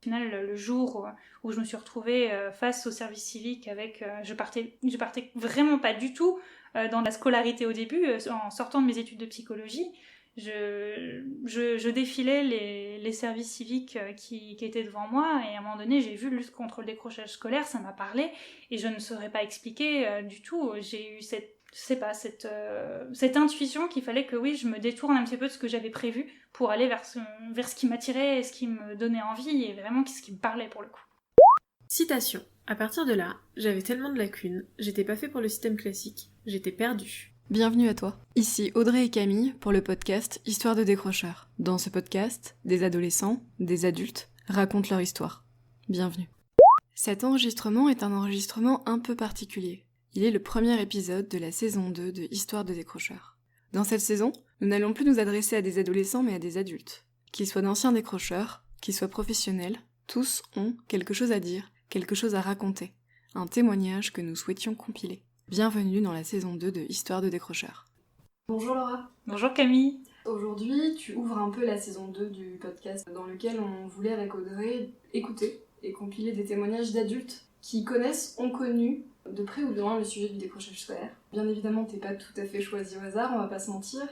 final, le jour où je me suis retrouvée face au service civique je partais vraiment pas du tout dans la scolarité au début, en sortant de mes études de psychologie. Je défilais les services civiques qui étaient devant moi, et à un moment donné j'ai vu lutte contre le décrochage scolaire, ça m'a parlé et je ne saurais pas expliquer du tout. J'ai eu cette intuition qu'il fallait que oui, je me détourne un petit peu de ce que j'avais prévu pour aller vers ce qui m'attirait et ce qui me donnait envie et vraiment ce qui me parlait pour le coup. Citation. À partir de là, j'avais tellement de lacunes, j'étais pas fait pour le système classique, j'étais perdue. Bienvenue à toi. Ici Audrey et Camille pour le podcast Histoire de décrocheurs. Dans ce podcast, des adolescents, des adultes racontent leur histoire. Bienvenue. Cet enregistrement est un enregistrement un peu particulier. Il est le premier épisode de la saison 2 de Histoire de décrocheurs. Dans cette saison, nous n'allons plus nous adresser à des adolescents mais à des adultes. Qu'ils soient d'anciens décrocheurs, qu'ils soient professionnels, tous ont quelque chose à dire, quelque chose à raconter. Un témoignage que nous souhaitions compiler. Bienvenue dans la saison 2 de Histoire de décrocheurs. Bonjour Laura. Bonjour Camille. Aujourd'hui, tu ouvres un peu la saison 2 du podcast dans lequel on voulait avec Audrey écouter et compiler des témoignages d'adultes qui connaissent, ont connu de près ou de loin le sujet du décrochage scolaire. Bien évidemment, t'es pas tout à fait choisi au hasard, on va pas se mentir.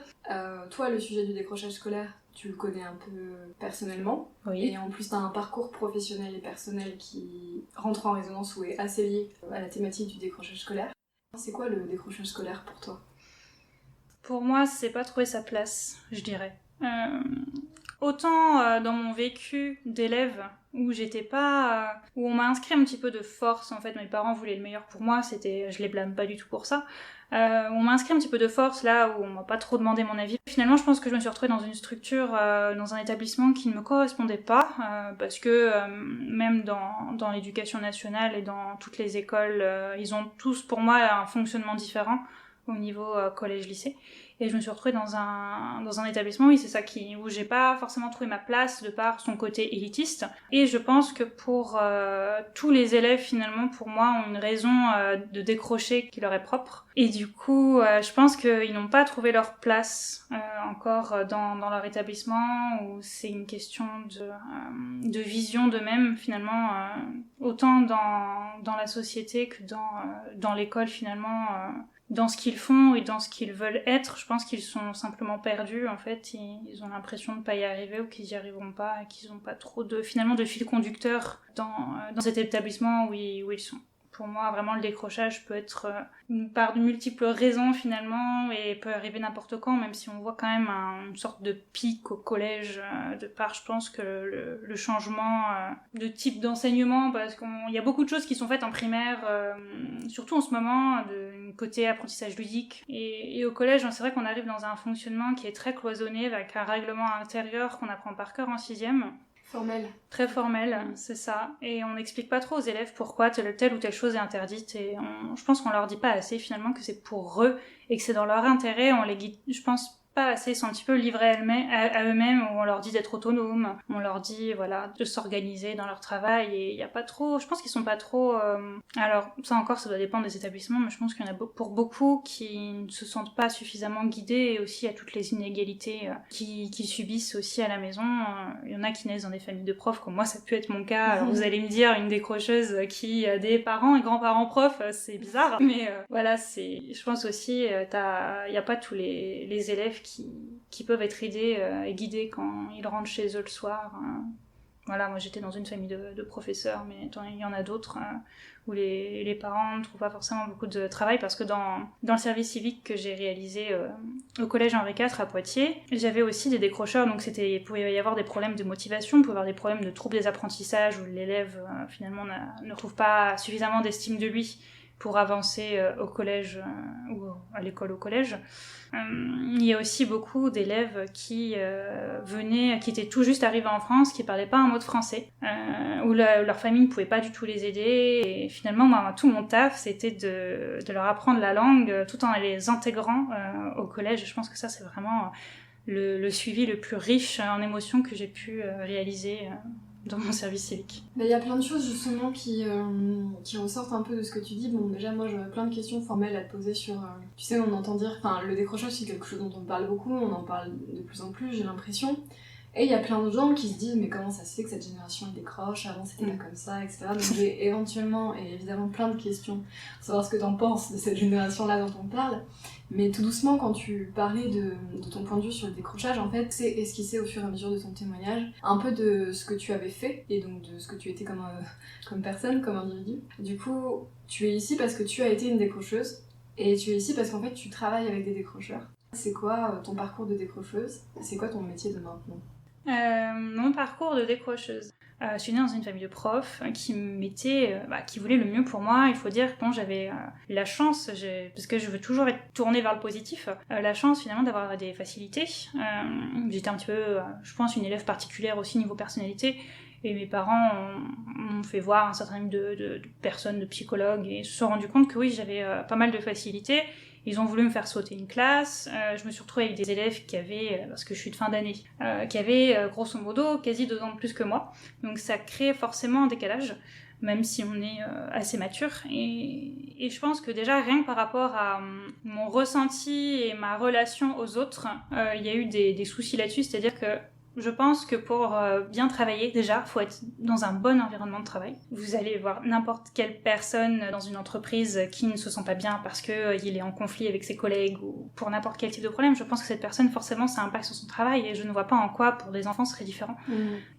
Toi, le sujet du décrochage scolaire, tu le connais un peu personnellement. Oui. Et en plus, t'as un parcours professionnel et personnel qui rentre en résonance ou est assez lié à la thématique du décrochage scolaire. C'est quoi le décrochage scolaire pour toi ? Pour moi, c'est pas trouver sa place, je dirais. Autant dans mon vécu d'élève où où on m'a inscrit un petit peu de force, en fait, mes parents voulaient le meilleur pour moi, je les blâme pas du tout pour ça. On m'a inscrit un petit peu de force là où on m'a pas trop demandé mon avis. Finalement, je pense que je me suis retrouvée dans une structure, dans un établissement qui ne me correspondait pas, parce que même dans l'éducation nationale et dans toutes les écoles, ils ont tous pour moi un fonctionnement différent au niveau collège-lycée. Et je me suis retrouvée dans un établissement, oui, c'est ça où j'ai pas forcément trouvé ma place de par son côté élitiste. Et je pense que pour tous les élèves, finalement, pour moi, ont une raison de décrocher qui leur est propre. Et du coup, je pense qu'ils n'ont pas trouvé leur place encore dans leur établissement, où c'est une question de vision d'eux-mêmes, finalement, autant dans la société que dans l'école, finalement. Dans ce qu'ils font et dans ce qu'ils veulent être, je pense qu'ils sont simplement perdus, en fait. Ils ont l'impression de ne pas y arriver ou qu'ils n'y arriveront pas et qu'ils n'ont pas trop de fil conducteur dans cet établissement où ils sont. Pour moi, vraiment, le décrochage peut être par de multiples raisons, finalement, et peut arriver n'importe quand, même si on voit quand même une sorte de pic au collège, de par, je pense, que le changement de type d'enseignement, parce qu'il y a beaucoup de choses qui sont faites en primaire, surtout en ce moment, côté apprentissage ludique. Et au collège, c'est vrai qu'on arrive dans un fonctionnement qui est très cloisonné, avec un règlement intérieur qu'on apprend par cœur en 6e. Formel. Très formel, c'est ça. Et on n'explique pas trop aux élèves pourquoi telle ou telle chose est interdite. Et je pense qu'on leur dit pas assez finalement que c'est pour eux et que c'est dans leur intérêt. On les guide, je pense pas assez, ils sont un petit peu livrés à eux-mêmes, où on leur dit d'être autonomes, on leur dit voilà de s'organiser dans leur travail, et il y a pas trop, je pense qu'ils sont pas trop alors ça encore ça doit dépendre des établissements, mais je pense qu'il y en a pour beaucoup qui ne se sentent pas suffisamment guidés, et aussi à toutes les inégalités qui subissent aussi à la maison. Il y en a qui naissent dans des familles de profs, comme moi ça peut être mon cas. Alors vous allez me dire, une décrocheuse qui a des parents et grands-parents profs, c'est bizarre, mais voilà, je pense aussi il y a pas tous les élèves qui peuvent être aidés et guidés quand ils rentrent chez eux le soir. Voilà, moi j'étais dans une famille de professeurs, mais il y en a d'autres où les parents ne trouvent pas forcément beaucoup de travail, parce que dans le service civique que j'ai réalisé au collège Henri IV à Poitiers, j'avais aussi des décrocheurs, donc il pouvait y avoir des problèmes de motivation, il pouvait y avoir des problèmes de troubles des apprentissages, où l'élève finalement ne trouve pas suffisamment d'estime de lui pour avancer au collège ou à l'école au collège. Il y a aussi beaucoup d'élèves qui étaient tout juste arrivés en France, qui parlaient pas un mot de français, où leur famille ne pouvait pas du tout les aider, et finalement tout mon taf c'était de leur apprendre la langue tout en les intégrant au collège. Je pense que ça c'est vraiment le suivi le plus riche en émotions que j'ai pu réaliser dans mon service civique. Il y a plein de choses justement qui ressortent un peu de ce que tu dis. Bon, déjà moi j'aurais plein de questions formelles à te poser sur... tu sais, on entend dire... Enfin, le décrochage c'est quelque chose dont on parle beaucoup, on en parle de plus en plus, j'ai l'impression. Et il y a plein de gens qui se disent mais comment ça se fait que cette génération elle décroche, avant c'était pas comme ça, etc. Donc j'ai éventuellement et évidemment plein de questions pour savoir ce que t'en penses de cette génération-là dont on parle. Mais tout doucement, quand tu parlais de ton point de vue sur le décrochage, en fait, c'est esquissé au fur et à mesure de ton témoignage un peu de ce que tu avais fait et donc de ce que tu étais comme personne, comme individu. Du coup, tu es ici parce que tu as été une décrocheuse et tu es ici parce qu'en fait tu travailles avec des décrocheurs. C'est quoi ton parcours de décrocheuse? C'est quoi ton métier de maintenant? Mon parcours de décrocheuse. Je suis née dans une famille de profs qui qui voulaient le mieux pour moi. Il faut dire que j'avais la chance, parce que je veux toujours être tournée vers le positif, la chance finalement d'avoir des facilités. J'étais un petit peu, je pense, une élève particulière aussi niveau personnalité. Et mes parents m'ont fait voir un certain nombre de personnes, de psychologues, et se sont rendus compte que oui, j'avais pas mal de facilités. Ils ont voulu me faire sauter une classe. Je me suis retrouvée avec des élèves qui avaient, parce que je suis de fin d'année, qui avaient grosso modo quasi 2 ans de plus que moi. Donc ça crée forcément un décalage, même si on est assez mature. Et je pense que déjà, rien que par rapport à mon ressenti et ma relation aux autres, il y a eu des soucis là-dessus. C'est-à-dire que je pense que pour bien travailler, déjà, il faut être dans un bon environnement de travail. Vous allez voir n'importe quelle personne dans une entreprise qui ne se sent pas bien parce qu'il est en conflit avec ses collègues ou pour n'importe quel type de problème. Je pense que cette personne, forcément, ça impacte sur son travail et je ne vois pas en quoi, pour des enfants, ce serait différent.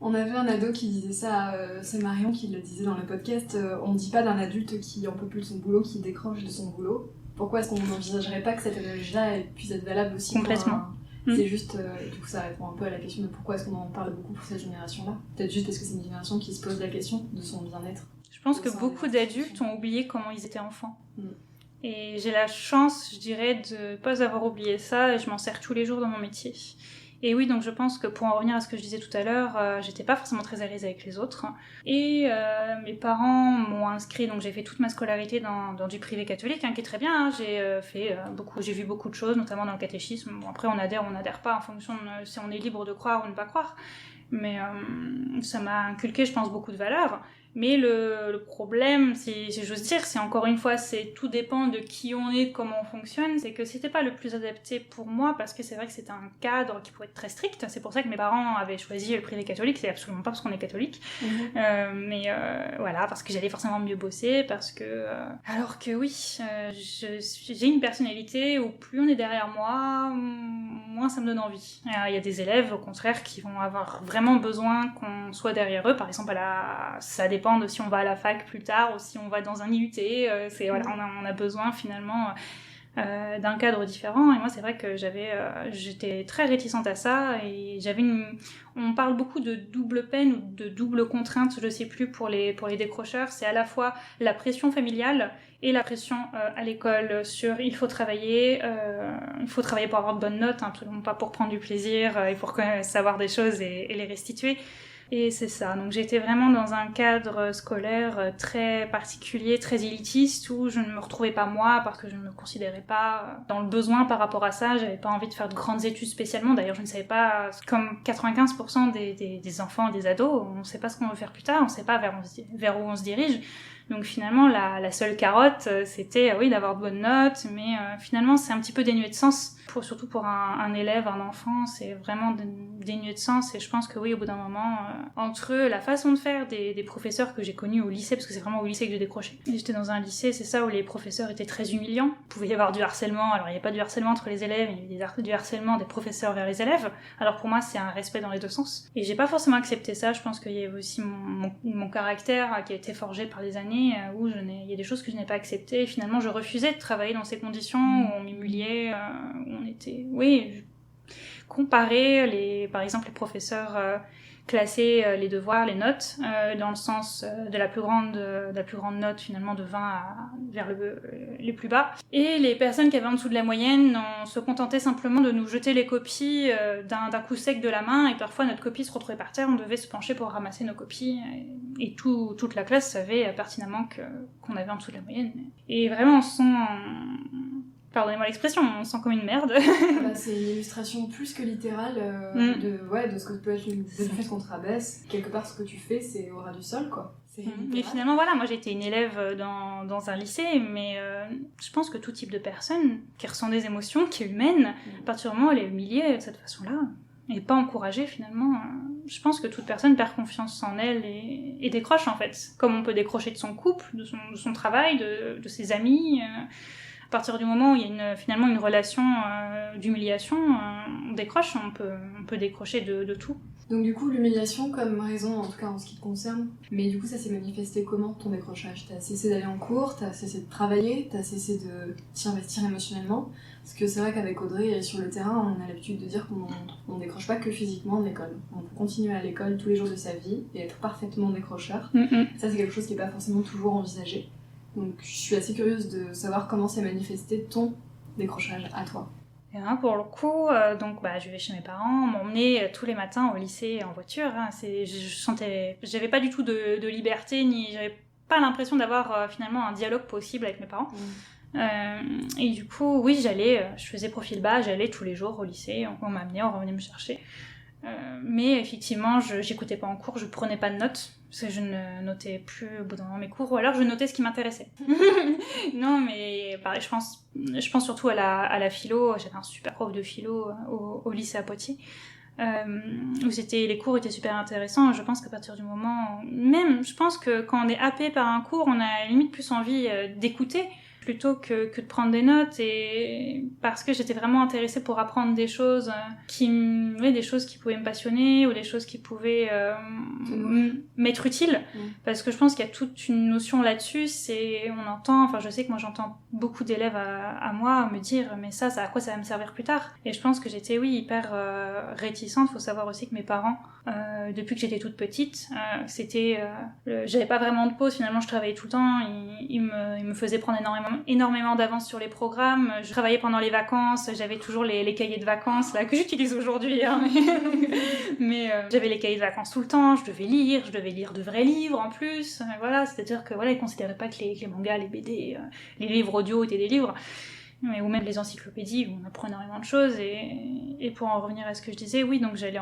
On avait un ado qui disait ça, c'est Marion qui le disait dans le podcast, on ne dit pas d'un adulte qui en peut plus de son boulot, qui décroche de son boulot. Pourquoi est-ce qu'on n'envisagerait pas que cette analogie-là puisse être valable aussi complètement. C'est juste, du coup ça répond un peu à la question de pourquoi est-ce qu'on en parle beaucoup pour cette génération-là. Peut-être juste parce que c'est une génération qui se pose la question de son bien-être. Je pense que beaucoup d'adultes ont oublié comment ils étaient enfants. Et j'ai la chance, je dirais, de ne pas avoir oublié ça et je m'en sers tous les jours dans mon métier. Et oui, donc je pense que pour en revenir à ce que je disais tout à l'heure, j'étais pas forcément très à l'aise avec les autres. Et mes parents m'ont inscrit, donc j'ai fait toute ma scolarité dans du privé catholique, qui est très bien. J'ai vu beaucoup de choses, notamment dans le catéchisme. Bon, après, on adhère ou on n'adhère pas en fonction de si on est libre de croire ou ne pas croire. Mais ça m'a inculqué, je pense, beaucoup de valeurs. Mais le problème, si j'ose dire, c'est encore une fois, tout dépend de qui on est, comment on fonctionne, c'est que c'était pas le plus adapté pour moi, parce que c'est vrai que c'était un cadre qui pouvait être très strict. C'est pour ça que mes parents avaient choisi le privé catholique, c'est absolument pas parce qu'on est catholique. Voilà, parce que j'allais forcément mieux bosser, parce que... Alors que oui, j'ai une personnalité où plus on est derrière moi, moins ça me donne envie. Il y a des élèves, au contraire, qui vont avoir vraiment besoin qu'on soit derrière eux, par exemple, ça dépend de si on va à la fac plus tard ou si on va dans un IUT, on a besoin finalement d'un cadre différent. Et moi c'est vrai que j'étais très réticente à ça et on parle beaucoup de double peine ou de double contrainte, je sais plus, pour les décrocheurs. C'est à la fois la pression familiale et la pression à l'école sur il faut travailler pour avoir de bonnes notes, absolument pas pour prendre du plaisir et pour savoir des choses et les restituer. Et c'est ça, donc j'étais vraiment dans un cadre scolaire très particulier, très élitiste, où je ne me retrouvais pas moi, parce que je ne me considérais pas dans le besoin par rapport à ça. J'avais pas envie de faire de grandes études spécialement, d'ailleurs je ne savais pas, comme 95% des enfants et des ados, on ne sait pas ce qu'on veut faire plus tard, on ne sait pas vers où on se dirige. Donc finalement la seule carotte c'était d'avoir de bonnes notes, mais finalement c'est un petit peu dénué de sens, surtout pour un élève, un enfant, c'est vraiment dénué de sens. Et je pense que oui, au bout d'un moment, entre la façon de faire des professeurs que j'ai connus au lycée, parce que c'est vraiment au lycée que j'ai décroché, et j'étais dans un lycée, c'est ça, où les professeurs étaient très humiliants. Il pouvait y avoir du harcèlement, alors il n'y a pas du harcèlement entre les élèves, il y avait du harcèlement des professeurs vers les élèves. Alors pour moi c'est un respect dans les deux sens, et j'ai pas forcément accepté ça. Je pense qu'il y avait aussi mon caractère qui a été forgé par les années, où il y a des choses que je n'ai pas acceptées, et finalement je refusais de travailler dans ces conditions où on m'humiliait, où on était... comparer par exemple les professeurs classer les devoirs, les notes, dans le sens de la plus grande note finalement de 20 vers les plus bas. Et les personnes qui avaient en dessous de la moyenne, on se contentait simplement de nous jeter les copies d'un coup sec de la main, et parfois notre copie se retrouvait par terre, on devait se pencher pour ramasser nos copies, et toute la classe savait pertinemment qu'on avait en dessous de la moyenne. Et vraiment on se sent... Pardonnez-moi l'expression, on sent comme une merde. C'est une illustration plus que littérale de ce que peut être le fait qu'on te rabaisse. Quelque part, ce que tu fais, c'est au ras du sol, quoi. Mais finalement, voilà, moi j'ai été une élève dans un lycée, mais je pense que tout type de personne qui ressent des émotions, qui est humaine, à partir du moment où elle est humiliée de cette façon-là, pas encouragée finalement, je pense que toute personne perd confiance en elle et décroche en fait. Comme on peut décrocher de son couple, de son travail, de ses amis. À partir du moment où il y a finalement une relation d'humiliation, on décroche, on peut décrocher de tout. Donc du coup, l'humiliation comme raison, en tout cas en ce qui te concerne, mais du coup ça s'est manifesté comment ton décrochage? T'as cessé d'aller en cours, t'as cessé de travailler, t'as cessé de t'y investir émotionnellement? Parce que c'est vrai qu'avec Audrey, sur le terrain, on a l'habitude de dire qu'on décroche pas que physiquement de l'école. On peut continuer à l'école tous les jours de sa vie et être parfaitement décrocheur. Ça c'est quelque chose qui est pas forcément toujours envisagé. Donc je suis assez curieuse de savoir comment s'est manifesté ton décrochage à toi. Et hein, pour le coup, je vais chez mes parents, m'emmener tous les matins au lycée en voiture. Hein, j'avais pas du tout de liberté, j'avais pas l'impression d'avoir finalement un dialogue possible avec mes parents. Et du coup, oui, je faisais profil bas, j'allais tous les jours au lycée, on m'amenait, on revenait me chercher. Mais effectivement, j'écoutais pas en cours, je prenais pas de notes, parce que je ne notais plus au bout d'un moment mes cours, ou alors je notais ce qui m'intéressait. Non, mais pareil, je pense surtout à la philo. J'avais un super prof de philo au lycée à Poitiers, où les cours étaient super intéressants. Je pense qu'à partir du moment, même, je pense que quand on est happé par un cours, on a limite plus envie d'écouter plutôt que de prendre des notes, et parce que j'étais vraiment intéressée pour apprendre des choses des choses qui pouvaient me passionner, ou des choses qui pouvaient m'être utiles. Parce que je pense qu'il y a toute une notion là-dessus, je sais que moi j'entends beaucoup d'élèves à moi me dire mais ça à quoi ça va me servir plus tard, et je pense que j'étais hyper réticente. Faut savoir aussi que mes parents, depuis que j'étais toute petite, j'avais pas vraiment de pause, finalement je travaillais tout le temps, ils me faisaient prendre énormément d'avance sur les programmes. Je travaillais pendant les vacances, j'avais toujours les cahiers de vacances là que j'utilise aujourd'hui, hein, mais j'avais les cahiers de vacances tout le temps, je devais lire de vrais livres en plus, voilà, c'est-à-dire que voilà, ils considéraient pas que les mangas, les BD, les livres audio étaient des livres, ou même les encyclopédies où on apprend énormément de choses. Et pour en revenir à ce que je disais, oui, donc j'allais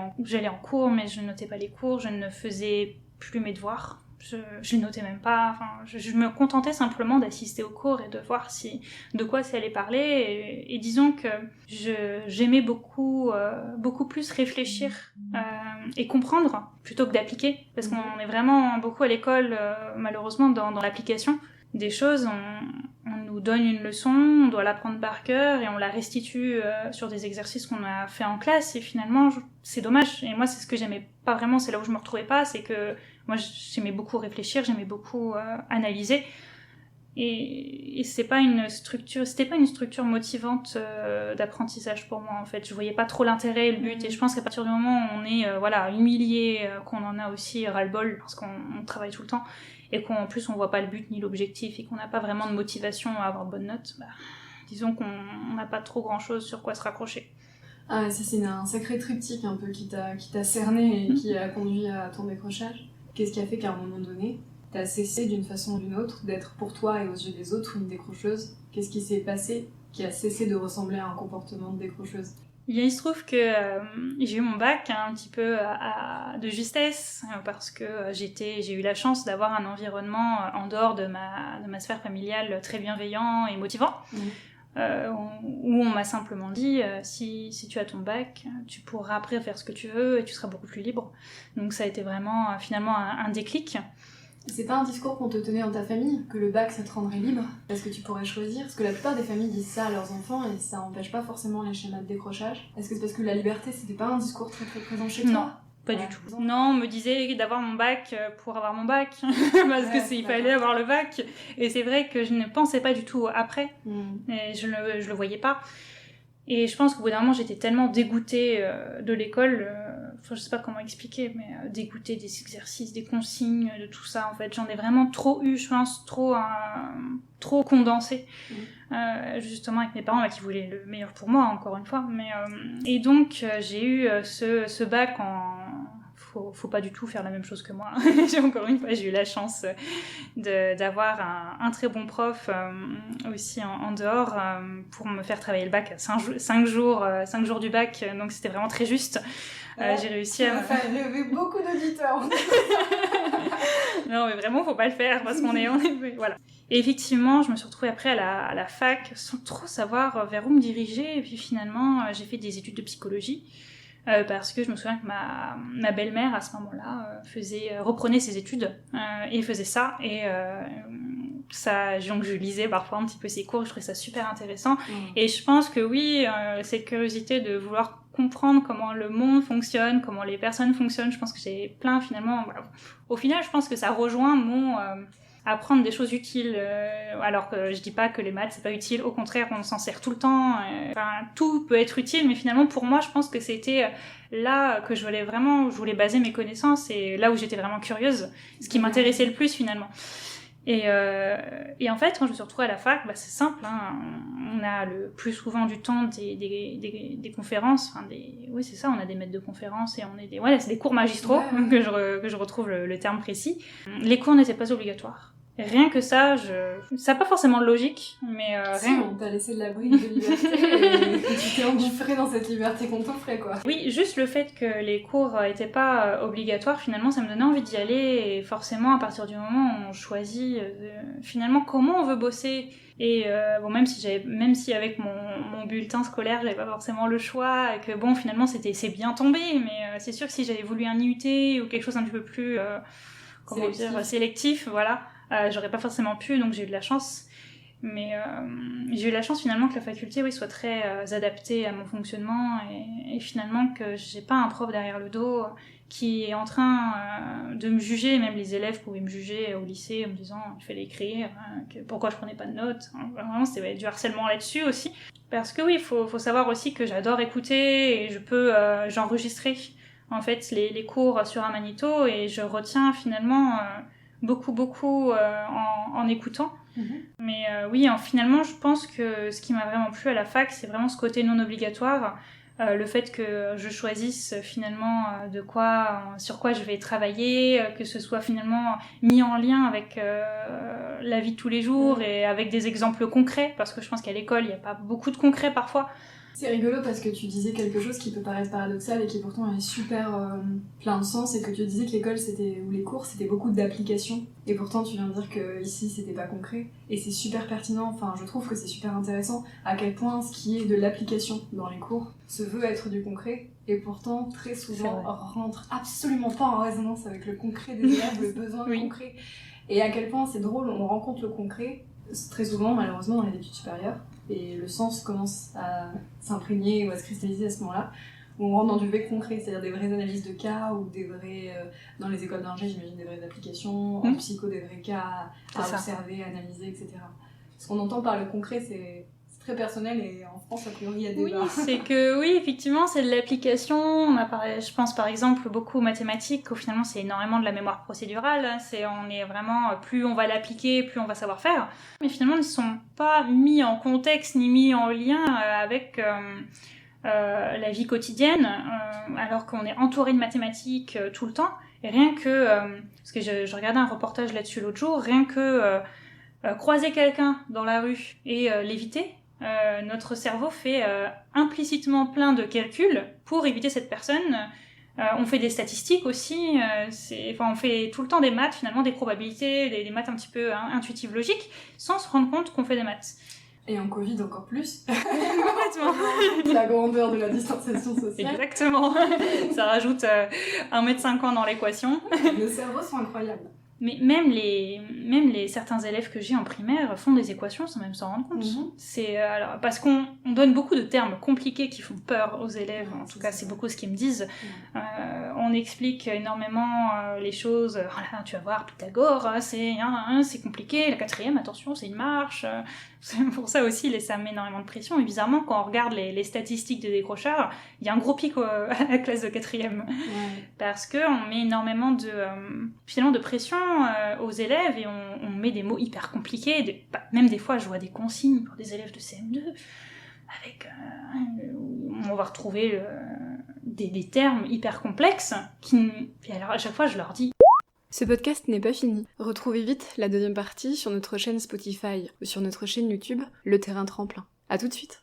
en cours, mais je ne notais pas les cours, je ne faisais plus mes devoirs. Je notais même pas, je me contentais simplement d'assister aux cours et de voir de quoi ça allait parler, et disons que j'aimais beaucoup plus réfléchir et comprendre plutôt que d'appliquer, parce qu'on est vraiment beaucoup à l'école, malheureusement, dans l'application des choses. On nous donne une leçon, on doit l'apprendre par cœur et on la restitue sur des exercices qu'on a fait en classe, et finalement c'est dommage. Et moi c'est ce que j'aimais pas vraiment, c'est là où je me retrouvais pas, c'est que moi j'aimais beaucoup réfléchir, j'aimais beaucoup analyser, et c'était pas une structure motivante d'apprentissage pour moi en fait. Je voyais pas trop l'intérêt et le but, et je pense qu'à partir du moment où on est humilié, qu'on en a aussi ras-le-bol parce qu'on travaille tout le temps, et qu'en plus on voit pas le but ni l'objectif, et qu'on n'a pas vraiment de motivation à avoir de bonnes notes, disons qu'on n'a pas trop grand chose sur quoi se raccrocher. Ah, ça c'est un sacré triptyque un peu qui t'a cerné et qui a conduit à ton décrochage. Qu'est-ce qui a fait qu'à un moment donné, t'as cessé d'une façon ou d'une autre d'être pour toi et aux yeux des autres une décrocheuse? Qu'est-ce qui s'est passé qui a cessé de ressembler à un comportement de décrocheuse? Il se trouve que j'ai eu mon bac un petit peu de justesse, parce que j'ai eu la chance d'avoir un environnement en dehors de ma sphère familiale très bienveillant et motivant, où on m'a simplement dit si tu as ton bac, tu pourras après faire ce que tu veux et tu seras beaucoup plus libre. Donc ça a été vraiment finalement un déclic. C'est pas un discours qu'on te tenait dans ta famille, que le bac ça te rendrait libre, parce que tu pourrais choisir? Parce que la plupart des familles disent ça à leurs enfants et ça empêche pas forcément les schémas de décrochage. Est-ce que c'est parce que la liberté c'était pas un discours très très présent chez toi? Non, pas du tout. Non, on me disait d'avoir mon bac pour avoir mon bac, parce que il fallait avoir le bac, et c'est vrai que je ne pensais pas du tout après, et je le voyais pas. Et je pense qu'au bout d'un moment, j'étais tellement dégoûtée de l'école, je sais pas comment expliquer, mais dégoûtée des exercices, des consignes, de tout ça, en fait. J'en ai vraiment trop eu, je pense, trop condensé, justement avec mes parents qui voulaient le meilleur pour moi, encore une fois. Et donc, j'ai eu ce bac en... Faut pas du tout faire la même chose que moi. Encore une fois, j'ai eu la chance d'avoir un très bon prof aussi en dehors pour me faire travailler le bac 5 jours du bac, donc c'était vraiment très juste. J'ai réussi à... Ça a levé beaucoup d'auditeurs. Non, mais vraiment, faut pas le faire parce qu'on est voilà. Et effectivement, je me suis retrouvée après à la fac sans trop savoir vers où me diriger, et puis finalement, j'ai fait des études de psychologie. parce que je me souviens que ma belle-mère à ce moment-là reprenait ses études et faisait ça, et ça, donc je lisais parfois un petit peu ses cours, je trouvais ça super intéressant. Et je pense que oui, cette curiosité de vouloir comprendre comment le monde fonctionne, comment les personnes fonctionnent, je pense que j'ai plein finalement, au final je pense que ça rejoint mon apprendre des choses utiles, alors que je dis pas que les maths c'est pas utile, au contraire on s'en sert tout le temps, tout peut être utile, mais finalement pour moi je pense que c'était là que je voulais baser mes connaissances, et là où j'étais vraiment curieuse, ce qui m'intéressait le plus finalement. Et en fait, quand je me suis retrouvée à la fac, c'est simple, hein, on a le plus souvent du temps des conférences, oui c'est ça, on a des maîtres de conférences et c'est des cours magistraux, que je retrouve le terme précis. Les cours n'étaient pas obligatoires. Rien que ça, ça n'a pas forcément de logique, mais rien. On t'a laissé de la bride de liberté et tu t'es engouffré dans cette liberté qu'on t'offrait, quoi. Oui, juste le fait que les cours n'étaient pas obligatoires, finalement, ça me donnait envie d'y aller, et forcément, à partir du moment où on choisit finalement comment on veut bosser, et même si avec mon bulletin scolaire, j'avais pas forcément le choix, et que finalement, c'est bien tombé, mais c'est sûr que si j'avais voulu un IUT ou quelque chose un petit peu plus, sélectif, voilà. J'aurais pas forcément pu, donc j'ai eu de la chance. Mais j'ai eu la chance finalement que la faculté soit très adaptée à mon fonctionnement, et finalement que j'ai pas un prof derrière le dos qui est en train de me juger. Même les élèves pouvaient me juger au lycée en me disant il fallait écrire, pourquoi je prenais pas de notes. Vraiment c'était du harcèlement là-dessus aussi. Parce que oui, faut savoir aussi que j'adore écouter, et je peux j'enregistrer en fait les cours sur un magnéto, et je retiens finalement beaucoup en écoutant. Mais oui, finalement je pense que ce qui m'a vraiment plu à la fac, c'est vraiment ce côté non obligatoire, le fait que je choisisse finalement sur quoi je vais travailler, que ce soit finalement mis en lien avec la vie de tous les jours, et avec des exemples concrets, parce que je pense qu'à l'école il n'y a pas beaucoup de concret parfois. C'est rigolo parce que tu disais quelque chose qui peut paraître paradoxal et qui pourtant est super plein de sens, et que tu disais que l'école ou les cours c'était beaucoup d'applications, et pourtant tu viens de dire que ici c'était pas concret, et c'est super pertinent. Enfin, je trouve que c'est super intéressant à quel point ce qui est de l'application dans les cours se veut être du concret, et pourtant très souvent rentre absolument pas en résonance avec le concret des élèves, le besoin de concret, et à quel point c'est drôle, on rencontre le concret très souvent malheureusement dans les études supérieures, et le sens commence à s'imprégner ou à se cristalliser à ce moment-là, où on rentre dans du vrai concret, c'est-à-dire des vraies analyses de cas, ou des vrais, dans les écoles d'ingé, j'imagine des vraies applications, en psycho des vrais cas à observer, à analyser, etc. Ce qu'on entend par le concret, c'est très personnel, et en France, a priori, il y a des Oui, c'est que, oui, effectivement, c'est de l'application. On a parlé, je pense, par exemple, beaucoup aux mathématiques, où finalement, c'est énormément de la mémoire procédurale. On est vraiment, plus on va l'appliquer, plus on va savoir faire. Mais finalement, ils ne sont pas mis en contexte, ni mis en lien avec la vie quotidienne, alors qu'on est entouré de mathématiques tout le temps. Et rien que, parce que je regardais un reportage là-dessus l'autre jour, rien que croiser quelqu'un dans la rue et l'éviter, notre cerveau fait implicitement plein de calculs pour éviter cette personne. On fait des statistiques aussi, on fait tout le temps des maths, finalement, des probabilités, des maths un petit peu intuitives, logiques, sans se rendre compte qu'on fait des maths. Et en Covid encore plus. Complètement. La grandeur de la distanciation sociale. Exactement. Ça rajoute 1,50 m dans l'équation. Nos cerveaux sont incroyables. Mais même certains élèves que j'ai en primaire font des équations sans même s'en rendre compte. C'est alors parce qu'on donne beaucoup de termes compliqués qui font peur aux élèves. En tout cas, c'est beaucoup ce qu'ils me disent. On explique énormément les choses. Voilà, tu vas voir Pythagore, c'est compliqué. La quatrième, attention, c'est une marche. C'est pour ça aussi, ça met énormément de pression. Et bizarrement, quand on regarde les statistiques des décrocheurs, il y a un gros pic à la classe de quatrième. Parce qu'on met énormément finalement de pression aux élèves, et on met des mots hyper compliqués. Même des fois, je vois des consignes pour des élèves de CM2 avec où on va retrouver des termes hyper complexes et alors à chaque fois, je leur dis. Ce podcast n'est pas fini. Retrouvez vite la deuxième partie sur notre chaîne Spotify ou sur notre chaîne YouTube Le Terrain Tremplin. À tout de suite.